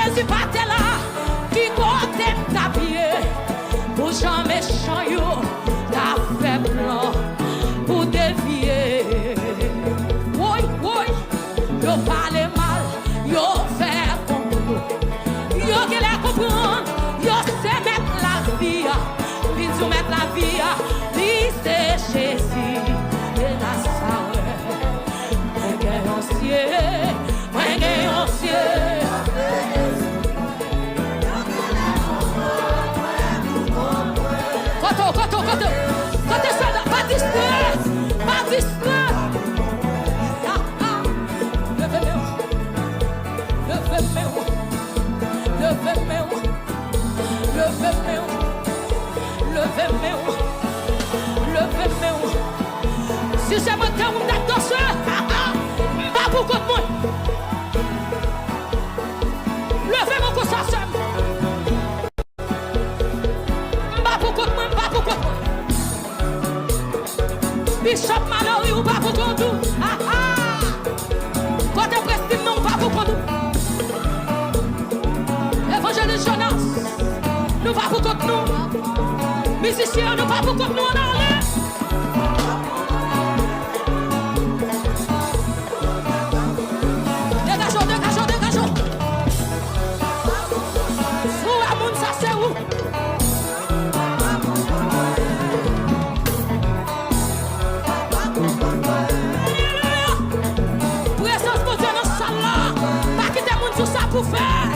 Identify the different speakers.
Speaker 1: Jésus pas là, qui côté tapier, pour jamais changer, t'as fait plan pour dévier. Oui, oui, yo parle mal, yo fait comprendre, yo qui les comprendre, yo c'est mettre la vie, puis tu mettre la vie, puis c'est Jésus de Nazareth. Kote ça, pas distrait. Levez-moi. Si c'est mon temps, on t'a dansé. Pas pour contre moi. Levez-moi comme ça, Sam. Pas pour contre moi, pas pour contre moi. Bishop Mallory ou pas pour contre nous. Côté Prestige, non, pas pour contre nous. Évangéliste Jonas, nous pas pour contre nous. Musiciens, nous pas pour contre nous en aller. Dégageons. Où la monde ça c'est où? Présence de Dieu dans la salle là. Pas quitter monde sur ça pour faire.